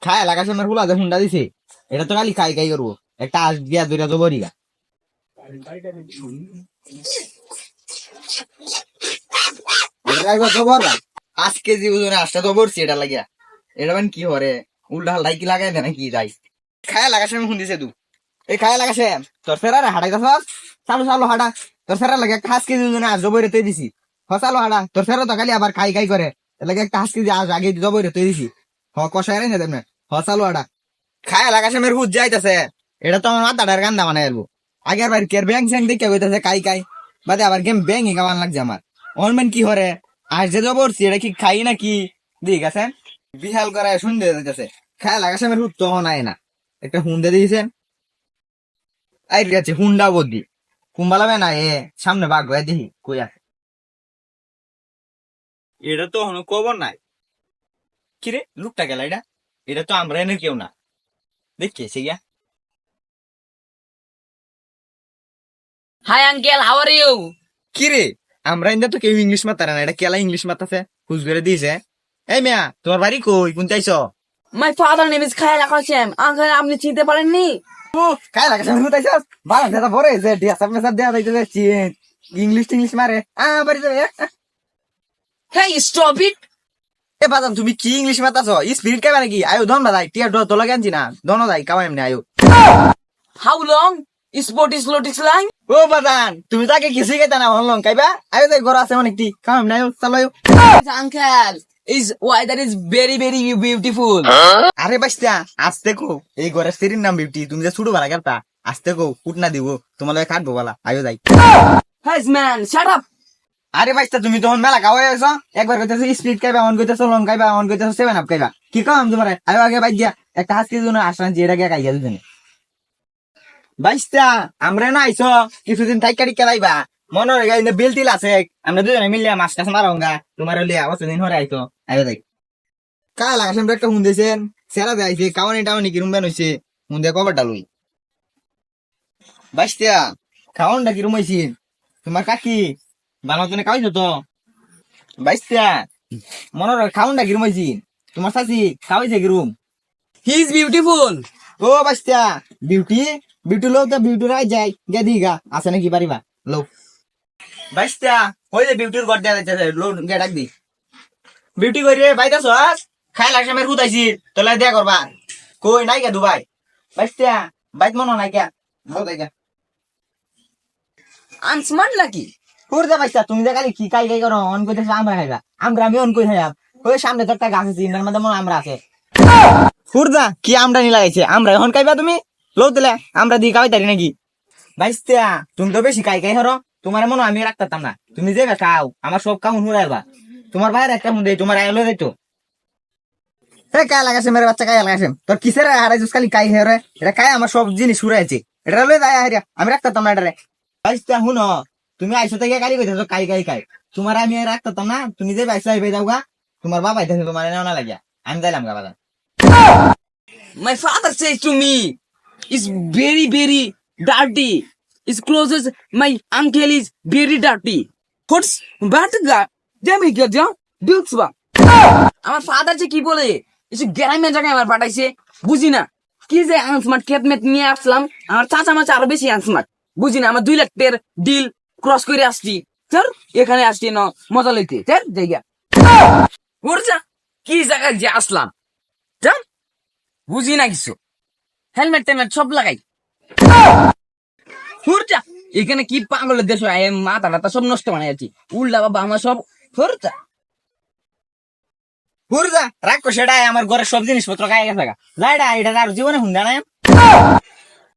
খায় এলাকা সামনে হুলা যে হুন্ডা দিছে এটা তো খালি খাই খাই করবো একটা আস দিয়া দুইটা তো বরিগা আজকে যে ওজনে আসটা তো বলছি এটা লাগিয়া এটা মানে কি হরে উল্টা হালটাই কি লাগাই দেয় নাকি যাই খায় লাগা সামনে শুনতেছে তু এই খায় লাগাছে তোর ফেরা রে হাঁটাই যাস চালু চালু হাঁটা তোর ফেরা লাগে একটা হাঁস কেজি ওজনে আজ জবই রেতে দিছি চালু হাঁটা তোর ফেরা তো খালি আবার খাই খাই করে লাগে একটা হাঁস কেজি আজ আগে জবই রেতে দিছি কষায় রে না তেমন চালু হাঁটা খায় লাগা সামনে হুজ যাইতেছে এটা তো আমার মাথাটার গান্দা বানাই আলবো আগে আবার কের ব্যাংক স্যাংক দেখে হইতেছে কাই কাই বাদে আবার গেম ব্যাংক কামান লাগছে আমার অনমেন কি হরে আর যে জবরছি এটা কি খাই না কি দিক আছে বিশাল করে শুনতে যাইতেছে খায় লাগা সামনে হুদ তখন আয় না একটা হুন্ডে দিয়েছেন আই গেছে হুন্ডা বদি কুম্বালাবে না এ সামনে বাঘ হয়ে দেখি কই আছে এটা তো কোনো খবর নাই কিরে লোকটা গেল এটা এটা তো আমরা এনে কেউ না দেখছে গিয়া Hi uncle, how are you? কিরে আমরা ইন্দা তো কেউ ইংলিশ মাতারে না এটা কেলা ইংলিশ মাতাছে হুজ করে দিয়েছে এই মিয়া তোমার বাড়ি কই কোন চাইছ My father name is Khail Akashem. Uncle, আপনি চিনতে পারেননি? খাই লাগে সামনে কোথায় চাস বাবা দাদা পরে যে ডিএসএফ মেসেজ দেয়া যাইতেছে ইংলিশ টিংলিশ মারে বাড়ি যাবে Hey, stop it! এ বাদাম তুমি কি ইংলিশ মাতাছ স্পিরিট কাইবা নাকি আয়ো ধন বাদাই টিয়া তো লাগে আনছি না দন যাই কামাই এমনি আয়ো How long? Sport is lotics line? ও বাদান তুমি তাকে কিছু খাইতা না হনলং কাইবা আয়ো যাই ঘর আছে অনেকটি কামাই এমনি আয়ো চালো আয়ো Uncle, is weather is very very beautiful. আরে বাস্তা আসতে কো এই ঘরের স্ত্রীর নাম বিউটি তুমি যে ছুটু বালা গেলতা আসতে কো ফুট না দিব তোমার লগে কাটবো বালা আয়ো যাই Hey man, shut up! আরে বাস্তা তুমি তখন মেলা খাওয়া হয়েছ একবার কইতেছো স্পিড খাইবা অন কইতেছো লং খাইবা অন কইতেছো 7 আপ খাইবা কি কাম তোমার আয়ো আগে বাইক দিয়া একটা হাসকি জন্য আসলাম যে এটাকে খাইয়া দুজনে বাইস্তা আমরা না আইছো কিছুদিন থাইকা টিকা লাইবা মনে রেগা ইন্দে বেলতিল আছে আমরা দুজনে মিললে মাছ টাছ মারঙ্গা তোমার লিয়া অতদিন হরে আইতো আয়ো যাই কা লাগাছেন একটা হুন্দেছেন সেরা যাইছে কাওয়ানি টাওয়ানি কিরম বেন হইছে হুন্দে কভারটা লই বাইস্তা খাওয়ানটা কিরম হইছে তোমার কাকি বানো তুমি খাওয়াইছো তো বাইস্তা মনে রে খাওয়ানটা কিরম হইছে তোমার চাচি খাওয়াইছে কিরম He is beautiful. ও বাইস্তা বিউটি বিউটি লো তো বিউটি রাই যাই গে দিগা আছে নাকি পারিবা লো বাইস্তা হই যে বিউটির ঘর দেয়া যাইতেছে লো গে ডাক দি বিউটি কই রে বাইতাছ খাই লাগছে মের হুতাইছি তোলা দেয়া করবা কই নাই গে দুবাই বাইস্তা বাইত মনো নাই কে লো দেগা Unsmart lucky. পুর দে বাইস্তা তুমি যে খালি কি কাই কাই করো অন কইতেছ আমরা খাইবা আমি অন কই খাইবা ওই সামনে তো একটা গাছ আছে ইন্দার মধ্যে মনে আমরা আছে ফুরদা কি আমরা নি লাগাইছে আমরা এখন খাইবা তুমি লো দিলে আমরা দি খাওয়াই তারি নাকি বাইস্তা তুমি তো বেশি কাই কাই হরো তোমার মনে আমি রাখতাম না তুমি যে খাও আমার সব কাম হুড়াইবা তোমার বাইরে একটা মুন্ডে তোমার আইলো যাইতো হে কাই লাগাছে মেরে বাচ্চা কাই লাগাছে তোর কিসের হারাই খালি কাই হেরে এটা কাই আমার সব জিনিস হুড়াইছে এটা লই যায় হারিয়া আমি রাখতাম না এটা বাইস্তা হুনো তুমি আইসো থেকে গালি কইতেছো কাই কাই কাই তোমার আমি রাখতাম না তুমি যে বাইসা আইবে যাওগা তোমার বাবা আইতেছে তোমার নেওয়া না লাগিয়া আমি যাইলাম গা বাজার My father says to me, it's very very dirty. It's closes. My uncle is very dirty. What's bad guy? Damn it, girl. Dukes ba? আমার ফাদার যে কি বলে এসে গ্রামের জায়গায় আমার পাঠাইছে বুঝি না কি যে আনস্মার্ট খেতমেট নিয়ে আসলাম আমার চাচা মাচা আরো বেশি আনস্মার্ট বুঝি না আমার 2 লাখ টাকার ডিল ক্রস করে আসছি স্যার এখানে আসছি না মজা লইতে স্যার জায়গা ওরছা কি জায়গায় যে আসলাম স্যার বুঝি না কিছু হেলমেট টেলমেট সব লাগাই ওরছা এখানে কি পাগলের দেশ মাথা টাথা সব নষ্ট বানাই আছি উল্টা বাবা আমার সব ওরছা হুরজা রাগ কো সেটাই আমার ঘরের সব জিনিসপত্র গায়ে গেছে যাইডা এটা আর জীবনে হুন্দা না